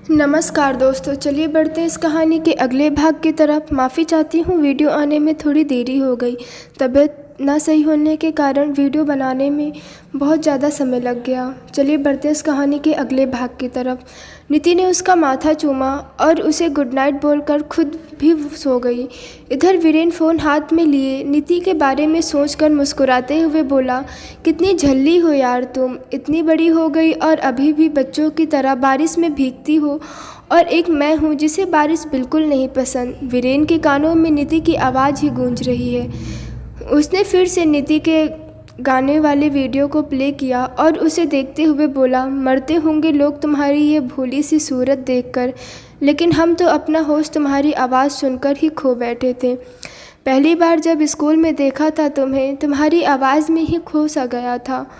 नमस्कार दोस्तों, चलिए बढ़ते हैं इस कहानी के अगले भाग की तरफ। माफ़ी चाहती हूँ, वीडियो आने में थोड़ी देरी हो गई। तबीयत ना सही होने के कारण वीडियो बनाने में बहुत ज़्यादा समय लग गया। चलिए बढ़ते हैं इस कहानी के अगले भाग की तरफ। नीति ने उसका माथा चूमा और उसे गुड नाइट बोलकर खुद भी सो गई। इधर वीरेन फ़ोन हाथ में लिए नीति के बारे में सोचकर मुस्कुराते हुए बोला, कितनी झल्ली हो यार तुम, इतनी बड़ी हो गई और अभी भी बच्चों की तरह बारिश में भीगती हो। और एक मैं हूँ जिसे बारिश बिल्कुल नहीं पसंद। वीरेन के कानों में नीति की आवाज़ ही गूंज रही है। उसने फिर से नीति के गाने वाले वीडियो को प्ले किया और उसे देखते हुए बोला, मरते होंगे लोग तुम्हारी ये भोली सी सूरत देखकर, लेकिन हम तो अपना होश तुम्हारी आवाज़ सुनकर ही खो बैठे थे। पहली बार जब स्कूल में देखा था तुम्हें, तुम्हारी आवाज़ में ही खो सा गया था,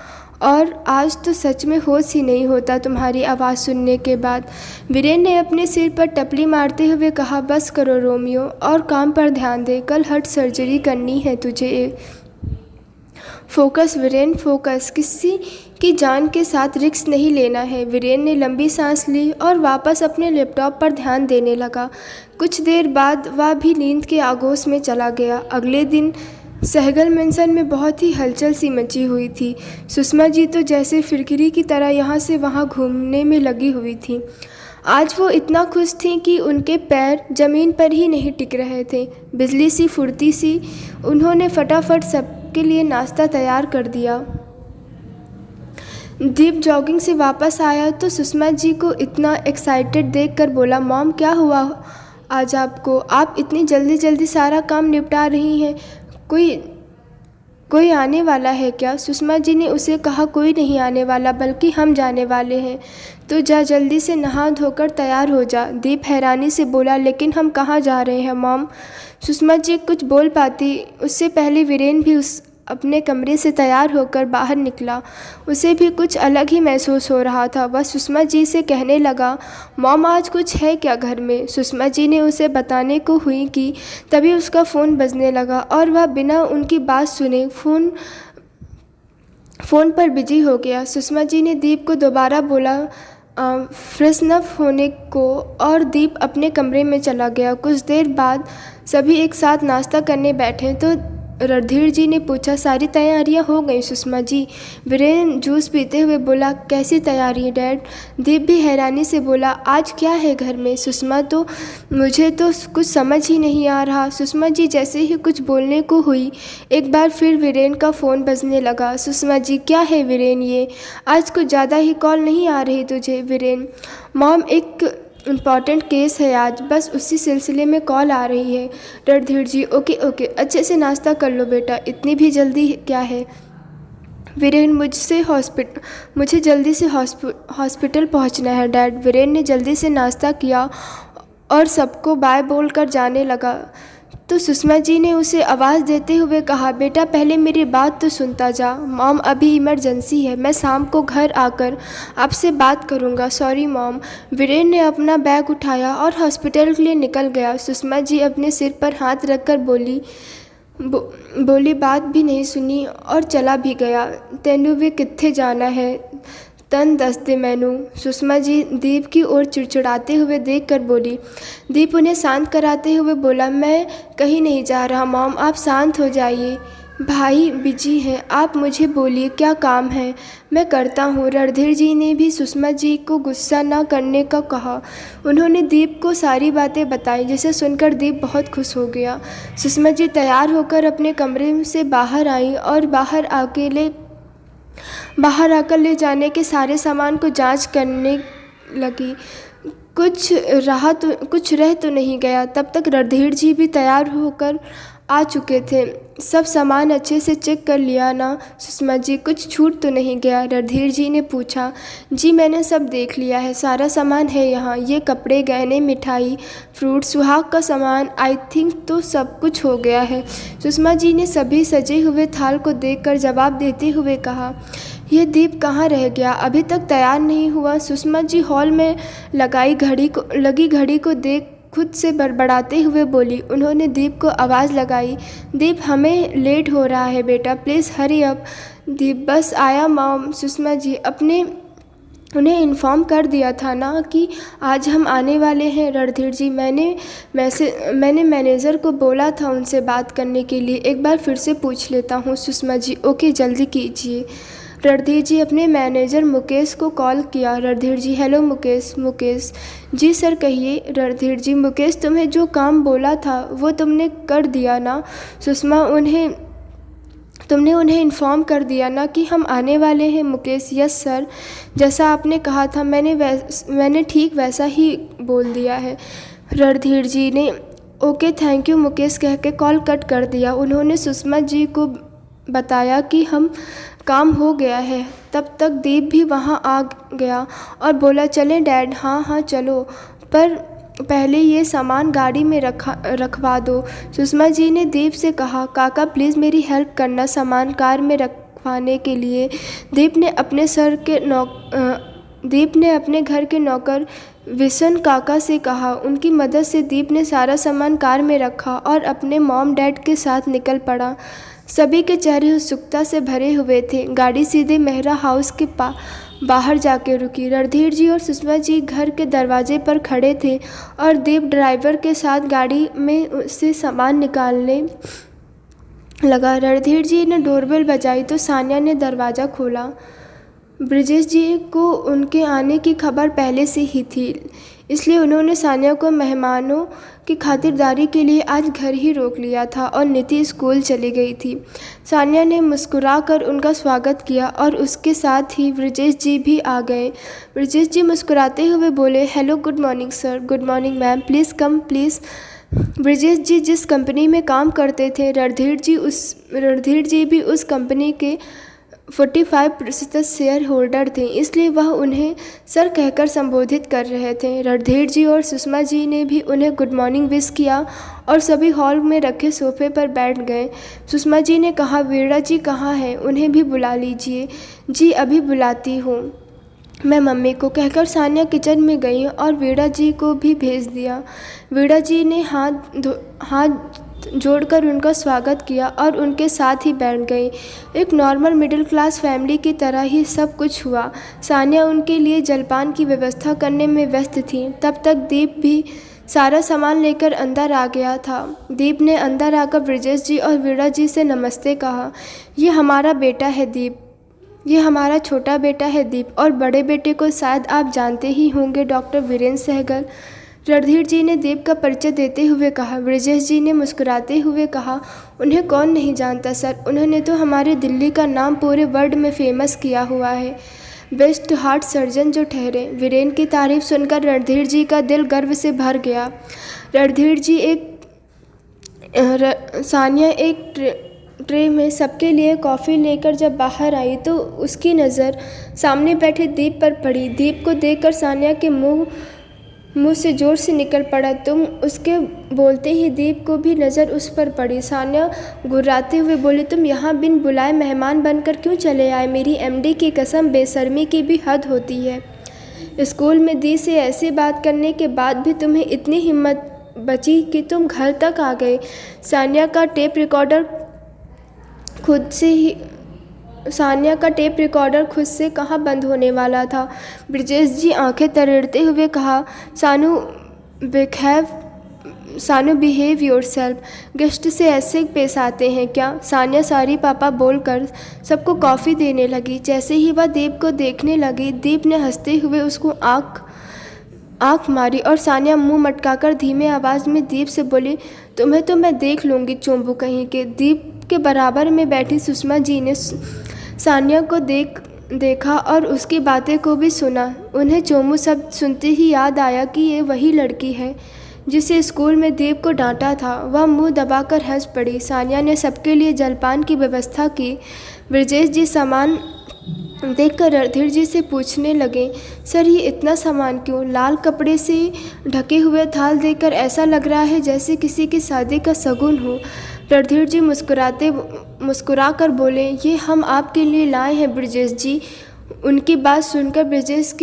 और आज तो सच में होश ही नहीं होता तुम्हारी आवाज़ सुनने के बाद। वीरेन ने अपने सिर पर टपली मारते हुए कहा, बस करो रोमियो और काम पर ध्यान दे, कल हार्ट सर्जरी करनी है तुझे। फोकस वीरेन, फोकस, किसी की जान के साथ रिस्क नहीं लेना है। वीरेन ने लंबी सांस ली और वापस अपने लैपटॉप पर ध्यान देने लगा। कुछ देर बाद वह भी नींद के आगोश में चला गया। अगले दिन सहगल मेंशन में बहुत ही हलचल सी मची हुई थी। सुषमा जी तो जैसे फिरकिरी की तरह यहाँ से वहाँ घूमने में लगी हुई थी। आज वो इतना खुश थीं कि उनके पैर ज़मीन पर ही नहीं टिक रहे थे। बिजली सी फुर्ती सी उन्होंने फटाफट सबके लिए नाश्ता तैयार कर दिया। दीप जॉगिंग से वापस आया तो सुषमा जी को इतना एक्साइटेड देखकर बोला, मॉम क्या हुआ आज आपको, आप इतनी जल्दी जल्दी सारा काम निपटा रही हैं, कोई आने वाला है क्या? सुषमा जी ने उसे कहा, कोई नहीं आने वाला, बल्कि हम जाने वाले हैं। तो जा जल्दी से नहा धोकर तैयार हो जा। दीप हैरानी से बोला, लेकिन हम कहाँ जा रहे हैं मॉम? सुषमा जी कुछ बोल पाती उससे पहले वीरेन भी अपने कमरे से तैयार होकर बाहर निकला। उसे भी कुछ अलग ही महसूस हो रहा था। वह सुषमा जी से कहने लगा, मॉम आज कुछ है क्या घर में? सुषमा जी ने उसे बताने को हुई कि तभी उसका फ़ोन बजने लगा और वह बिना उनकी बात सुने फ़ोन पर बिजी हो गया। सुषमा जी ने दीप को दोबारा बोला फ्रेशन अप होने को, और दीप अपने कमरे में चला गया। कुछ देर बाद सभी एक साथ नाश्ता करने बैठे तो रणधीर जी ने पूछा, सारी तैयारियां हो गई सुषमा जी? वीरेन जूस पीते हुए बोला, कैसी तैयारी डैड? दीप भी हैरानी से बोला, आज क्या है घर में? सुषमा तो मुझे तो कुछ समझ ही नहीं आ रहा। सुषमा जी जैसे ही कुछ बोलने को हुई, एक बार फिर वीरेन का फ़ोन बजने लगा। सुषमा जी, क्या है वीरेन ये? आज कुछ ज़्यादा ही कॉल नहीं आ रही तुझे? वीरेन, मॉम एक इम्पॉर्टेंट केस है आज, बस उसी सिलसिले में कॉल आ रही है। रणधीर जी, ओके ओके, अच्छे से नाश्ता कर लो बेटा, इतनी भी जल्दी क्या है? वीरेन, मुझे जल्दी से हॉस्पिटल पहुंचना है डैड। वीरेन ने जल्दी से नाश्ता किया और सबको बाय बोलकर जाने लगा। तो सुषमा जी ने उसे आवाज़ देते हुए कहा, बेटा पहले मेरी बात तो सुनता जा। मॉम अभी इमरजेंसी है, मैं शाम को घर आकर आपसे बात करूँगा। Sorry mom. वीरेन ने अपना बैग उठाया और हॉस्पिटल के लिए निकल गया। सुषमा जी अपने सिर पर हाथ रखकर बोली बात भी नहीं सुनी और चला भी गया। तेनू वे कित्थे जाना है, तन दस दे मैनू। सुषमा जी दीप की ओर चिड़चिड़ाते हुए देखकर बोली। दीप उन्हें शांत कराते हुए बोला, मैं कहीं नहीं जा रहा मॉम, आप शांत हो जाइए। भाई बिजी हैं, आप मुझे बोलिए क्या काम है, मैं करता हूँ। रणधीर जी ने भी सुषमा जी को गुस्सा न करने का कहा। उन्होंने दीप को सारी बातें बताई, जिसे सुनकर दीप बहुत खुश हो गया। सुषमा जी तैयार होकर अपने कमरे से बाहर आई और बाहर आकर ले जाने के सारे सामान को जांच करने लगी। कुछ रह तो नहीं गया। तब तक रणधीर जी भी तैयार होकर आ चुके थे। सब सामान अच्छे से चेक कर लिया ना सुषमा जी, कुछ छूट तो नहीं गया? रणधीर जी ने पूछा। जी मैंने सब देख लिया है, सारा सामान है यहाँ, ये कपड़े, गहने, मिठाई, फ्रूट, सुहाग का सामान, आई थिंक तो सब कुछ हो गया है। सुषमा जी ने सभी सजे हुए थाल को देखकर जवाब देते हुए कहा, यह दीप कहाँ रह गया, अभी तक तैयार नहीं हुआ? सुषमा जी हॉल में लगी घड़ी को देख खुद से बड़बड़ाते हुए बोली। उन्होंने दीप को आवाज़ लगाई, दीप हमें लेट हो रहा है बेटा, प्लीज़ हरी अप। दीप बस आया मॉम। सुषमा जी अपने उन्हें इन्फॉर्म कर दिया था ना कि आज हम आने वाले हैं। रणधीर जी, मैंने मैनेजर को बोला था उनसे बात करने के लिए, एक बार फिर से पूछ लेता हूँ। सुषमा जी, ओके जल्दी कीजिए। रणधीर जी अपने मैनेजर मुकेश को कॉल किया। रणधीर जी, हेलो मुकेश। मुकेश, जी सर कहिए। रणधीर जी, मुकेश तुम्हें जो काम बोला था वो तुमने कर दिया ना। सुषमा, तुमने उन्हें इन्फॉर्म कर दिया ना कि हम आने वाले हैं। मुकेश, यस सर, जैसा आपने कहा था मैंने ठीक वैसा ही बोल दिया है। रणधीर जी ने ओके थैंक यू मुकेश कह के कॉल कट कर दिया। उन्होंने सुषमा जी को बताया कि हम काम हो गया है। तब तक दीप भी वहाँ आ गया और बोला चलें डैड। हाँ हाँ चलो, पर पहले ये सामान गाड़ी में रखवा दो। सुषमा जी ने दीप से कहा, काका प्लीज़ मेरी हेल्प करना सामान कार में रखवाने के लिए। दीप ने अपने घर के नौकर विशन काका से कहा। उनकी मदद से दीप ने सारा सामान कार में रखा और अपने मॉम डैड के साथ निकल पड़ा। सभी के चेहरे उत्सुकता से भरे हुए थे। गाड़ी सीधे मेहरा हाउस के बाहर जाके रुकी। रणधीर जी और सुषमा जी घर के दरवाजे पर खड़े थे और दीप ड्राइवर के साथ गाड़ी में से सामान निकालने लगा। रणधीर जी ने डोरबेल बजाई तो सानिया ने दरवाज़ा खोला। ब्रिजेश जी को उनके आने की खबर पहले से ही थी, इसलिए उन्होंने सानिया को मेहमानों की खातिरदारी के लिए आज घर ही रोक लिया था और नीति स्कूल चली गई थी। सानिया ने मुस्कुराकर उनका स्वागत किया और उसके साथ ही ब्रिजेश जी भी आ गए। ब्रिजेश जी मुस्कुराते हुए बोले, hello, good morning sir. Good morning ma'am, please come please. Brijesh ji जिस कंपनी में काम करते थे, रणधीर जी भी उस कंपनी के 45% शेयर होल्डर थे, इसलिए वह उन्हें सर कहकर संबोधित कर रहे थे। रणधीर जी और सुषमा जी ने भी उन्हें गुड मॉर्निंग विश किया और सभी हॉल में रखे सोफे पर बैठ गए। सुषमा जी ने कहा, वीणा जी कहाँ हैं, उन्हें भी बुला लीजिए। जी अभी बुलाती हूँ मैं मम्मी को, कहकर सानिया किचन में गई और वीणा जी को भी भेज दिया। वीणा जी ने हाथ जोड़कर उनका स्वागत किया और उनके साथ ही बैठ गई। एक नॉर्मल मिडिल क्लास फैमिली की तरह ही सब कुछ हुआ। सानिया उनके लिए जलपान की व्यवस्था करने में व्यस्त थी। तब तक दीप भी सारा सामान लेकर अंदर आ गया था। दीप ने अंदर आकर ब्रिजेश जी और वीणा जी से नमस्ते कहा। ये हमारा बेटा है दीप, ये हमारा छोटा बेटा है दीप, और बड़े बेटे को शायद आप जानते ही होंगे, डॉक्टर वीरेंद्र सहगल। रणधीर जी ने दीप का परिचय देते हुए कहा। ब्रिजेश जी ने मुस्कुराते हुए कहा, उन्हें कौन नहीं जानता सर, उन्होंने तो हमारे दिल्ली का नाम पूरे वर्ल्ड में फेमस किया हुआ है, बेस्ट हार्ट सर्जन जो ठहरे। वीरेन की तारीफ सुनकर रणधीर जी का दिल गर्व से भर गया। रणधीर जी सानिया एक ट्रे में सबके लिए कॉफ़ी लेकर जब बाहर आई तो उसकी नज़र सामने बैठे दीप पर पड़ी। दीप को देखकर सानिया के मुंह से जोर से निकल पड़ा, तुम। उसके बोलते ही दीप को भी नज़र उस पर पड़ी। सानिया गुर्राते हुए बोली, तुम यहाँ बिन बुलाए मेहमान बनकर क्यों चले आए? मेरी एमडी की कसम, बेशर्मी की भी हद होती है। स्कूल में दी से ऐसी बात करने के बाद भी तुम्हें इतनी हिम्मत बची कि तुम घर तक आ गए। सानिया का टेप रिकॉर्डर खुद से कहाँ बंद होने वाला था। ब्रिजेश जी आंखें तरेड़ते हुए कहा, सानू बिहेव योरसेल्फ, गेस्ट से ऐसे पेश आते हैं क्या? सानिया सारी पापा बोलकर सबको कॉफ़ी देने लगी। जैसे ही वह दीप को देखने लगी, दीप ने हंसते हुए उसको आँख मारी और सानिया मुंह मटकाकर धीमे आवाज़ में दीप से बोली, तुम्हें तो मैं देख लूँगी चोंबू कहीं के। दीप के बराबर में बैठी सुषमा जी ने सानिया को देखा और उसकी बातें को भी सुना। उन्हें चोमू शब्द सुनते ही याद आया कि ये वही लड़की है जिसे स्कूल में दीप को डांटा था। वह मुंह दबाकर हंस पड़ी। सानिया ने सबके लिए जलपान की व्यवस्था की। ब्रिजेश जी सामान देखकर रणधीर जी से पूछने लगे, सर ये इतना सामान क्यों? लाल कपड़े से ढके हुए थाल देखकर ऐसा लग रहा है जैसे किसी की शादी का शगुन हो। रणधीर जी मुस्कुराकर बोले, ये हम आपके लिए लाए हैं ब्रिजेश जी। उनकी बात सुनकर ब्रिजेश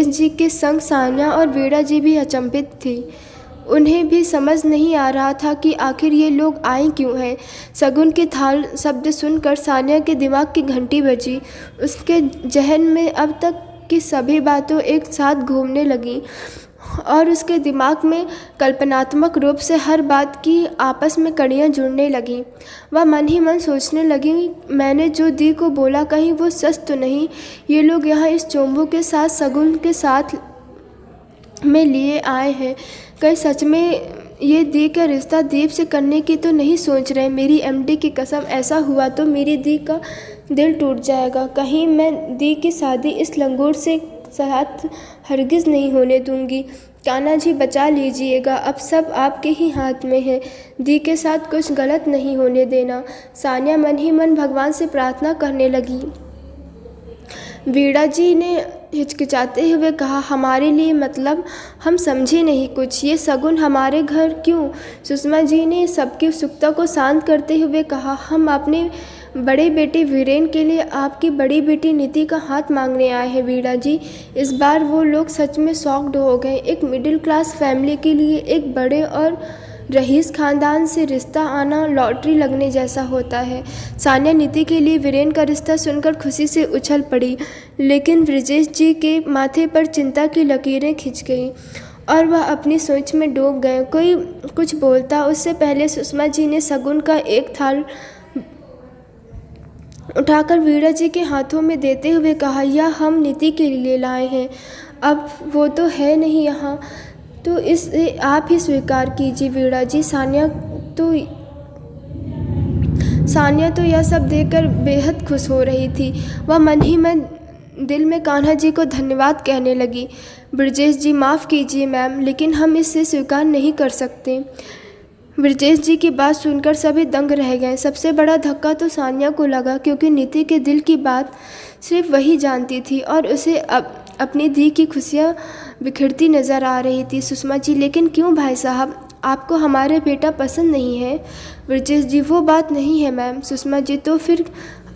जी के संग सानिया और वीणा जी भी अचंभित थी। उन्हें भी समझ नहीं आ रहा था कि आखिर ये लोग आए क्यों हैं। शगुन की थाल शब्द सुनकर सानिया के दिमाग की घंटी बजी। उसके जहन में अब तक की सभी बातों एक साथ घूमने लगीं और उसके दिमाग में कल्पनात्मक रूप से हर बात की आपस में कड़ियाँ जुड़ने लगीं। वह मन ही मन सोचने लगी, मैंने जो दी को बोला कहीं वो सच तो नहीं। ये लोग यहाँ इस चोम्बू के साथ शगुन के साथ में लिए आए हैं। कहीं सच में ये दी का रिश्ता दीप से करने की तो नहीं सोच रहे। मेरी एमडी की कसम, ऐसा हुआ तो मेरी दी का दिल टूट जाएगा। कहीं मैं दी की शादी इस लंगूर से साथ हरगिज़ नहीं होने दूंगी। कान्हा जी बचा लीजिएगा, अब सब आपके ही हाथ में है। दी के साथ कुछ गलत नहीं होने देना। सानिया मन ही मन भगवान से प्रार्थना करने लगी। वीणा जी ने हिचकिचाते हुए कहा, हमारे लिए मतलब हम समझे नहीं कुछ। ये शगुन हमारे घर क्यों? सुषमा जी ने सबकी उत्सुकता को शांत करते हुए कहा, हम अपने बड़े बेटे वीरेन के लिए आपकी बड़ी बेटी नीति का हाथ मांगने आए हैं वीणा जी। इस बार वो लोग सच में शॉक्ड हो गए। एक मिडिल क्लास फैमिली के लिए एक बड़े और रईस खानदान से रिश्ता आना लॉटरी लगने जैसा होता है। सानिया नीति के लिए वीरेन का रिश्ता सुनकर खुशी से उछल पड़ी, लेकिन ब्रजेश जी के माथे पर चिंता की लकीरें खिंच गईं और वह अपनी सोच में डूब गए। कोई कुछ बोलता उससे पहले सुषमा जी ने शगुन का एक थाल उठाकर वीणा जी के हाथों में देते हुए कहा, यह हम नीति के लिए लाए हैं। अब वो तो है नहीं यहाँ, तो इसे आप ही स्वीकार कीजिए वीणा जी। सानिया तो यह सब देखकर बेहद खुश हो रही थी। वह मन ही मन दिल में कान्हा जी को धन्यवाद कहने लगी। ब्रजेश जी माफ़ कीजिए मैम, लेकिन हम इसे स्वीकार नहीं कर सकते। ब्रजेश जी की बात सुनकर सभी दंग रह गए। सबसे बड़ा धक्का तो सानिया को लगा, क्योंकि नीति के दिल की बात सिर्फ वही जानती थी और उसे अपनी दी की खुशियाँ बिखरती नज़र आ रही थी। सुषमा जी, लेकिन क्यों भाई साहब, आपको हमारे बेटा पसंद नहीं है? ब्रजेश जी, वो बात नहीं है मैम। सुषमा जी, तो फिर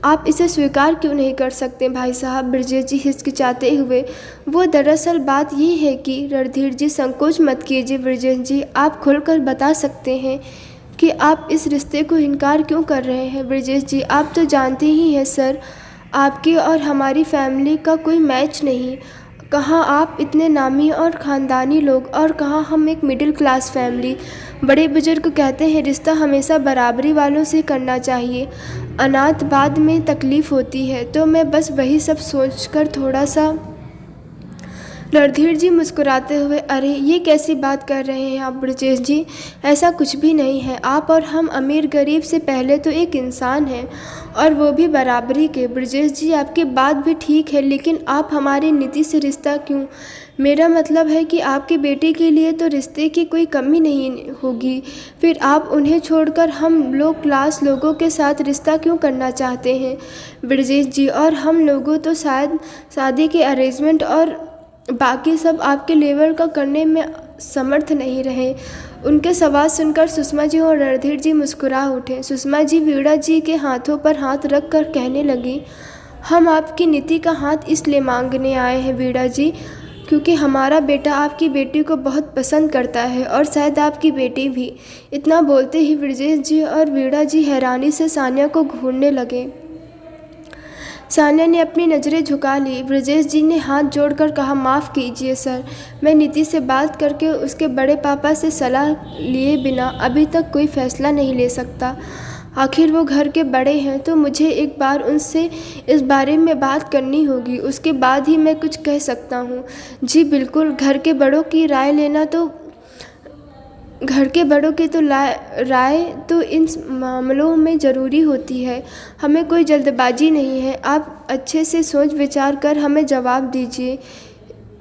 आप इसे स्वीकार क्यों नहीं कर सकते भाई साहब? ब्रजेश जी हिचकिचाते हुए, वो दरअसल बात ये है कि रणधीर जी, संकोच मत कीजिए ब्रजेश जी, आप खुलकर बता सकते हैं कि आप इस रिश्ते को इनकार क्यों कर रहे हैं। ब्रजेश जी, आप तो जानते ही हैं सर, आपकी और हमारी फैमिली का कोई मैच नहीं। कहाँ आप इतने नामी और ख़ानदानी लोग और कहाँ हम एक मिडिल क्लास फैमिली। बड़े बुजुर्ग कहते हैं रिश्ता हमेशा बराबरी वालों से करना चाहिए, अनाथ बाद में तकलीफ़ होती है। तो मैं बस वही सब सोचकर थोड़ा सा। रणधीर जी मुस्कुराते हुए, अरे ये कैसी बात कर रहे हैं आप ब्रजेश जी, ऐसा कुछ भी नहीं है। आप और हम अमीर गरीब से पहले तो एक इंसान हैं, और वो भी बराबरी के। ब्रजेश जी, आपकी बात भी ठीक है, लेकिन आप हमारी नीति से रिश्ता क्यों? मेरा मतलब है कि आपके बेटे के लिए तो रिश्ते की कोई कमी नहीं होगी, फिर आप उन्हें छोड़कर हम लोग क्लास लोगों के साथ रिश्ता क्यों करना चाहते हैं? ब्रजेश जी, और हम लोगों तो शायद शादी के अरेंजमेंट और बाकी सब आपके लेवल का करने में समर्थ नहीं रहे। उनके सवाल सुनकर सुषमा जी और रणधीर जी मुस्कुरा उठे। सुषमा जी वीणा जी के हाथों पर हाथ रख कर कहने लगी, हम आपकी नीति का हाथ इसलिए मांगने आए हैं वीणा जी, क्योंकि हमारा बेटा आपकी बेटी को बहुत पसंद करता है और शायद आपकी बेटी भी। इतना बोलते ही ब्रजेश जी और वीणा जी हैरानी से सानिया को घूरने लगे। सानिया ने अपनी नज़रें झुका ली। ब्रजेश जी ने हाथ जोड़कर कहा, माफ़ कीजिए सर, मैं नीति से बात करके उसके बड़े पापा से सलाह लिए बिना अभी तक कोई फ़ैसला नहीं ले सकता। आखिर वो घर के बड़े हैं, तो मुझे एक बार उनसे इस बारे में बात करनी होगी, उसके बाद ही मैं कुछ कह सकता हूँ। जी बिल्कुल, घर के बड़ों की राय तो राय तो इन मामलों में ज़रूरी होती है। हमें कोई जल्दबाजी नहीं है, आप अच्छे से सोच विचार कर हमें जवाब दीजिए।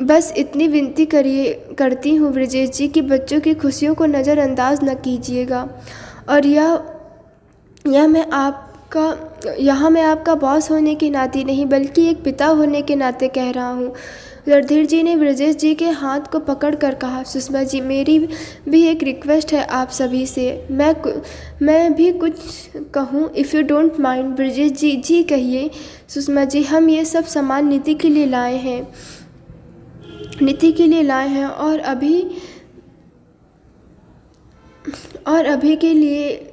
बस इतनी विनती करती हूँ ब्रजेश जी कि बच्चों की खुशियों को नज़रअंदाज न कीजिएगा। और यह मैं आपका बॉस होने के नाते नहीं, बल्कि एक पिता होने के नाते कह रहा हूँ। रणधीर जी ने ब्रजेश जी के हाथ को पकड़कर कहा, सुषमा जी, मेरी भी एक रिक्वेस्ट है आप सभी से। मैं भी कुछ कहूँ, if you don't mind. Brajesh ji, जी कहिए। सुषमा जी, हम ये सब सामान नीति के लिए लाए हैं और और अभी के लिए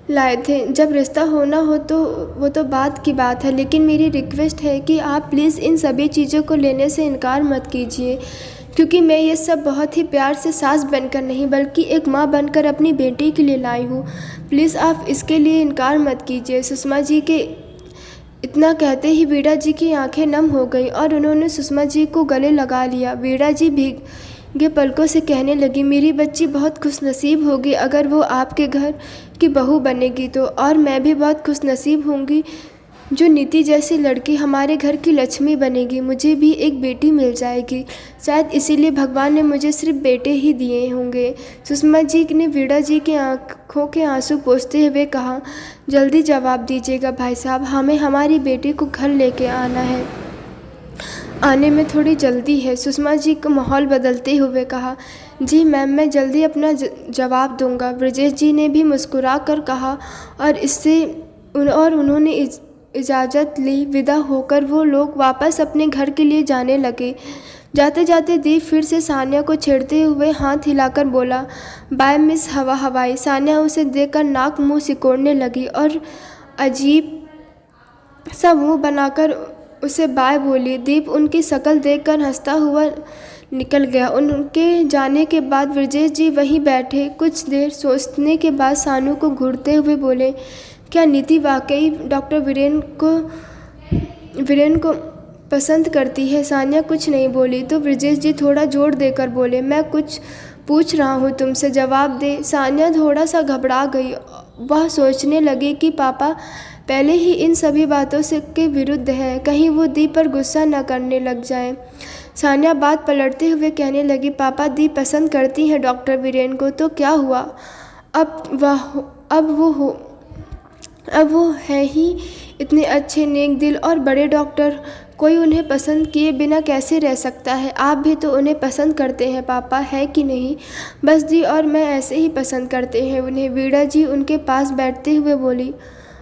लाए थे। जब रिश्ता होना हो तो वो तो बात की बात है, लेकिन मेरी रिक्वेस्ट है कि आप प्लीज़ इन सभी चीज़ों को लेने से इनकार मत कीजिए, क्योंकि मैं ये सब बहुत ही प्यार से सास बनकर नहीं बल्कि एक माँ बनकर अपनी बेटी के लिए लाई हूँ। प्लीज़ आप इसके लिए इनकार मत कीजिए। सुषमा जी के इतना कहते ही वीणा जी की आंखें नम हो गईं और उन्होंने सुषमा जी को गले लगा लिया। वीणा जी भीगे पलकों से कहने लगी, मेरी बच्ची बहुत खुशनसीब होगी अगर वो आपके घर की बहू बनेगी तो, और मैं भी बहुत खुशनसीब होंगी जो नीति जैसी लड़की हमारे घर की लक्ष्मी बनेगी। मुझे भी एक बेटी मिल जाएगी, शायद इसीलिए भगवान ने मुझे सिर्फ बेटे ही दिए होंगे। सुषमा जी ने वीणा जी की आंखों के आंसू पोंछते हुए कहा, जल्दी जवाब दीजिएगा भाई साहब, हमें हमारी बेटी को घर लेके आना है, आने में थोड़ी जल्दी है। सुषमा जी को माहौल बदलते हुए कहा, जी मैम, मैं जल्दी अपना जवाब दूंगा। ब्रजेश जी ने भी मुस्कुरा कर कहा और उन्होंने इजाज़त ली। विदा होकर वो लोग वापस अपने घर के लिए जाने लगे। जाते जाते दीप फिर से सान्या को छेड़ते हुए हाथ हिलाकर बोला, बाय मिस हवाई। सान्या उसे देखकर नाक मुंह सिकोड़ने लगी और अजीब सा मुंह बनाकर उसे बाय बोली। दीप उनकी शक्ल देखकर हंसता हुआ निकल गया। उनके जाने के बाद ब्रजेश जी वहीं बैठे कुछ देर सोचने के बाद सानू को घूरते हुए बोले, क्या नीति वाकई डॉक्टर वीरेन को पसंद करती है? सान्या कुछ नहीं बोली तो ब्रजेश जी थोड़ा जोर देकर बोले, मैं कुछ पूछ रहा हूँ तुमसे, जवाब दे। सान्या थोड़ा सा घबरा गई। वह सोचने लगी कि पापा पहले ही इन सभी बातों से के विरुद्ध हैं, कहीं वो दीप पर गुस्सा न करने लग जाए। सान्या बात पलटते हुए कहने लगी, पापा दीप पसंद करती हैं डॉक्टर वीरेन को तो क्या हुआ? अब वो है ही इतने अच्छे, नेक दिल और बड़े डॉक्टर, कोई उन्हें पसंद किए बिना कैसे रह सकता है? आप भी तो उन्हें पसंद करते हैं पापा, है कि नहीं? बस दी और मैं ऐसे ही पसंद करते हैं उन्हें। वीणा जी उनके पास बैठते हुए बोली,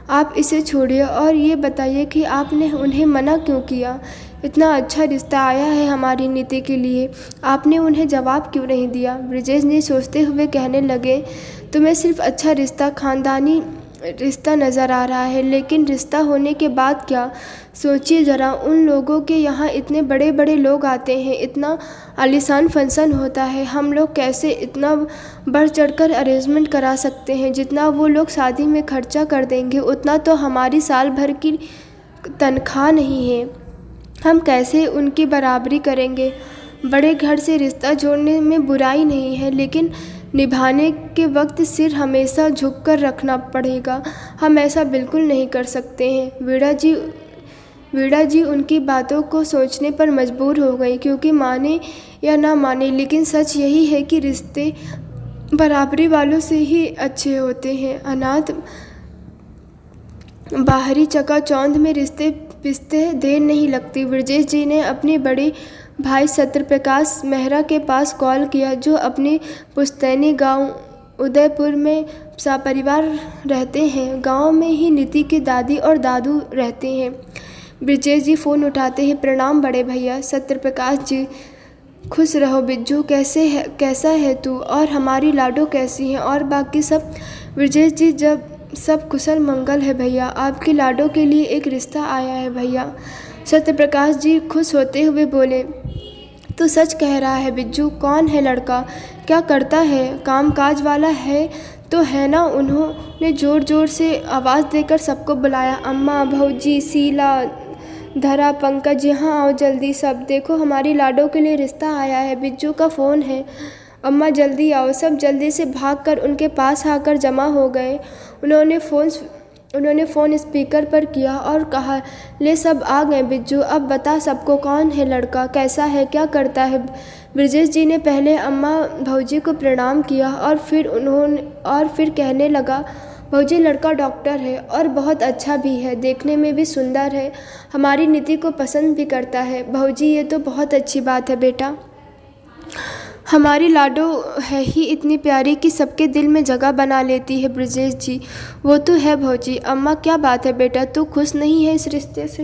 आप इसे छोड़िए और ये बताइए कि आपने उन्हें मना क्यों किया? इतना अच्छा रिश्ता आया है हमारी नीति के लिए, आपने उन्हें जवाब क्यों नहीं दिया? ब्रजेश ने सोचते हुए कहने लगे, तुम्हें सिर्फ अच्छा रिश्ता, खानदानी रिश्ता नज़र आ रहा है, लेकिन रिश्ता होने के बाद क्या? सोचिए ज़रा, उन लोगों के यहाँ इतने बड़े बड़े लोग आते हैं, इतना आलीशान फंक्शन होता है, हम लोग कैसे इतना बढ़ चढ़कर अरेंजमेंट करा सकते हैं? जितना वो लोग शादी में खर्चा कर देंगे उतना तो हमारी साल भर की तनख्वाह नहीं है, हम कैसे उनकी बराबरी करेंगे? बड़े घर से रिश्ता जोड़ने में बुराई नहीं है, लेकिन निभाने के वक्त सिर हमेशा झुककर रखना पड़ेगा। हम ऐसा बिल्कुल नहीं कर सकते हैं। वीणा जी उनकी बातों को सोचने पर मजबूर हो गई, क्योंकि माने या ना माने, लेकिन सच यही है कि रिश्ते बराबरी वालों से ही अच्छे होते हैं। अनाथ बाहरी चकाचौंध में रिश्ते पिसते देर नहीं लगती। ब्रजेश जी ने अपने बड़े भाई सत्यप्रकाश मेहरा के पास कॉल किया, जो अपने पुश्तैनी गांव उदयपुर में सपरिवार रहते हैं। गांव में ही नीति के दादी और दादू रहते हैं। ब्रजेश जी फ़ोन उठाते हैं, प्रणाम बड़े भैया। सत्यप्रकाश जी, खुश रहो बिज्जू, कैसा है तू, और हमारी लाडो कैसी हैं, और बाकी सब? ब्रजेश जी, जब सब कुशल मंगल है भैया, आपकी लाडो के लिए एक रिश्ता आया है भैया। सत्यप्रकाश जी खुश होते हुए बोले, तो सच कह रहा है बिज्जू? कौन है लड़का, क्या करता है, काम काज वाला है तो है ना? उन्होंने ज़ोर ज़ोर से आवाज़ देकर सबको बुलाया, अम्मा, भौजी, शीला, धरा, पंकज, यहाँ आओ जल्दी सब, देखो हमारी लाडो के लिए रिश्ता आया है, बिज्जू का फ़ोन है, अम्मा जल्दी आओ। सब जल्दी से भागकर उनके पास आकर जमा हो गए। उन्होंने फ़ोन स्पीकर पर किया और कहा, ले सब आ गए बिज्जू, अब बता सबको कौन है लड़का, कैसा है, क्या करता है? ब्रजेश जी ने पहले अम्मा भौजी को प्रणाम किया और फिर कहने लगा, भौजी लड़का डॉक्टर है और बहुत अच्छा भी है, देखने में भी सुंदर है, हमारी नीति को पसंद भी करता है। भौजी ये तो बहुत अच्छी बात है बेटा, हमारी लाडो है ही इतनी प्यारी कि सबके दिल में जगह बना लेती है। ब्रजेश जी, वो तो है भौजी। अम्मा क्या बात है बेटा, तू खुश नहीं है इस रिश्ते से?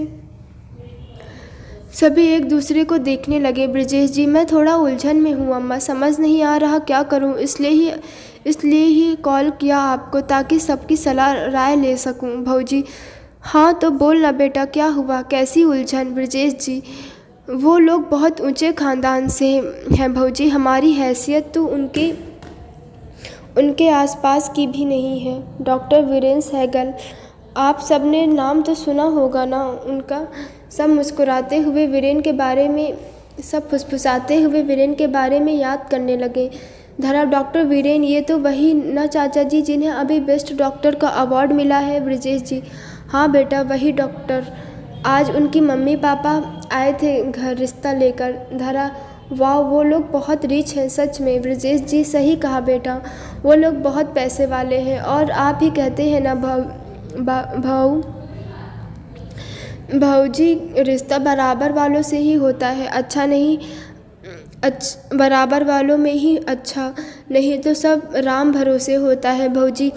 सभी एक दूसरे को देखने लगे। ब्रजेश जी, मैं थोड़ा उलझन में हूँ अम्मा, समझ नहीं आ रहा क्या करूँ, इसलिए ही कॉल किया आपको, ताकि सबकी सलाह राय ले सकूँ। भौजी, हाँ तो बोल ना बेटा, क्या हुआ, कैसी उलझन। ब्रजेश जी, वो लोग बहुत ऊंचे ख़ानदान से हैं भौजी, हमारी हैसियत तो उनके आसपास की भी नहीं है। डॉक्टर वीरेंद्र सहगल, आप सबने नाम तो सुना होगा ना उनका। सब मुस्कुराते हुए वीरेन के बारे में सब फुसफुसाते हुए वीरेन के बारे में याद करने लगे। धरा, डॉक्टर वीरेन, ये तो वही ना चाचा जी जिन्हें अभी बेस्ट डॉक्टर का अवार्ड मिला है। ब्रजेश जी, हाँ बेटा, वही डॉक्टर। आज उनकी मम्मी पापा आए थे घर रिश्ता लेकर। धरा, वाह, वो लोग बहुत रिच हैं सच में। ब्रजेश जी, सही कहा बेटा, वो लोग बहुत पैसे वाले हैं। और आप ही कहते हैं ना भाऊजी, रिश्ता बराबर वालों से ही होता है, अच्छा नहीं, बराबर वालों में ही अच्छा, नहीं तो सब राम भरोसे होता है। भौजी,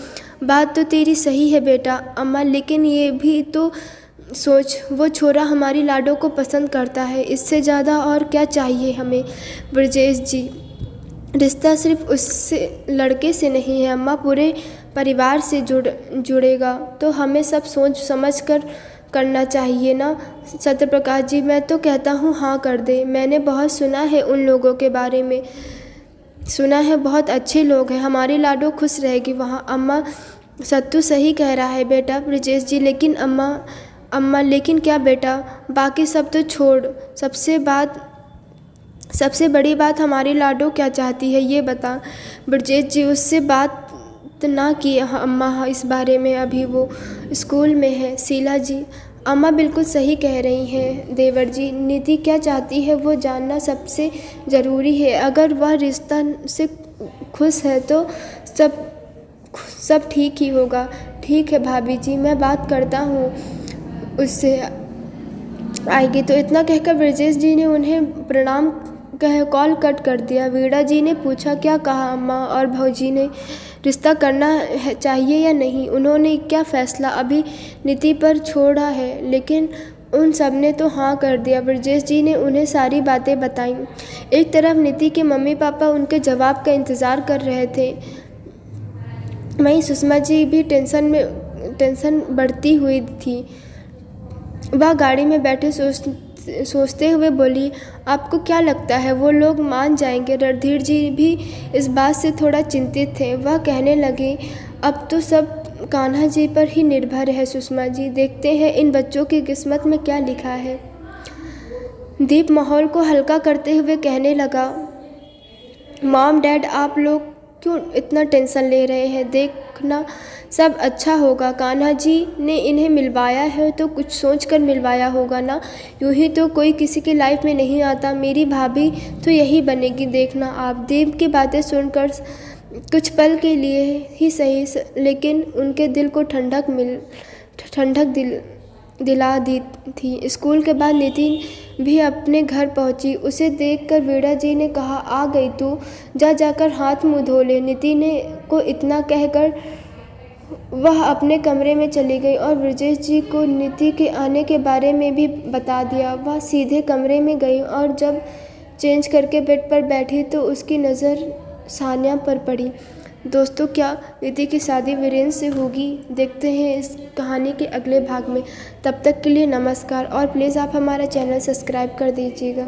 बात तो तेरी सही है बेटा। अम्मा, लेकिन ये भी तो सोच, वो छोरा हमारी लाडो को पसंद करता है, इससे ज़्यादा और क्या चाहिए हमें। ब्रजेश जी, रिश्ता सिर्फ उससे लड़के से नहीं है अम्मा, पूरे परिवार से जुड़ेगा, तो हमें सब सोच समझ कर करना चाहिए ना। सत्यप्रकाश जी, मैं तो कहता हूँ हाँ कर दे। मैंने बहुत सुना है उन लोगों के बारे में, सुना है बहुत अच्छे लोग हैं, हमारी लाडो खुश रहेगी वहाँ। अम्मा, सत्तू सही कह रहा है बेटा। ब्रजेश जी, लेकिन अम्मा लेकिन क्या बेटा, बाकी सब तो छोड़, सबसे बड़ी बात हमारी लाडो क्या चाहती है ये बता। ब्रजेश जी, उससे बात ना की अम्मा इस बारे में, अभी वो स्कूल में है। शीला जी, अम्मा बिल्कुल सही कह रही हैं। देवर जी, नीति क्या चाहती है वो जानना सबसे ज़रूरी है। अगर वह रिश्ता से खुश है तो सब ठीक ही होगा। ठीक है भाभी जी, मैं बात करता हूँ उससे, आएगी तो। इतना कहकर ब्रजेश जी ने उन्हें प्रणाम कह कॉल कट कर दिया। वीणा जी ने पूछा, क्या कहा अम्मा और भौजी ने, रिश्ता करना है चाहिए या नहीं, उन्होंने क्या फ़ैसला अभी नीति पर छोड़ा है, लेकिन उन सब ने तो हाँ कर दिया। ब्रजेश जी ने उन्हें सारी बातें बताईं। एक तरफ नीति के मम्मी पापा उनके जवाब का इंतज़ार कर रहे थे, वहीं सुषमा जी भी टेंशन बढ़ती हुई थी। वह गाड़ी में बैठे सोचते हुए बोली, आपको क्या लगता है वो लोग मान जाएंगे। रणधीर जी भी इस बात से थोड़ा चिंतित थे। वह कहने लगे, अब तो सब कान्हा जी पर ही निर्भर है सुषमा जी, देखते हैं इन बच्चों की किस्मत में क्या लिखा है। दीप माहौल को हल्का करते हुए कहने लगा, मॉम डैड, आप लोग क्यों इतना टेंशन ले रहे हैं, देखना सब अच्छा होगा। कान्हा जी ने इन्हें मिलवाया है तो कुछ सोच कर मिलवाया होगा ना, यूँ ही तो कोई किसी की लाइफ में नहीं आता। मेरी भाभी तो यही बनेगी, देखना आप। दीप की बातें सुनकर कुछ पल के लिए ही सही, लेकिन उनके दिल को ठंडक दिला दी थी। स्कूल के बाद नितिन भी अपने घर पहुंची। उसे देखकर वीणा जी ने कहा, आ गई तू, जाकर हाथ मुंह धो ले। नितिन को इतना कहकर वह अपने कमरे में चली गई और ब्रजेश जी को नीति के आने के बारे में भी बता दिया। वह सीधे कमरे में गई और जब चेंज करके बेड पर बैठी तो उसकी नज़र सान्या पर पड़ी। दोस्तों, क्या नीति की शादी वीरेंद्र से होगी? देखते हैं इस कहानी के अगले भाग में। तब तक के लिए नमस्कार और प्लीज़ आप हमारा चैनल सब्सक्राइब कर दीजिएगा।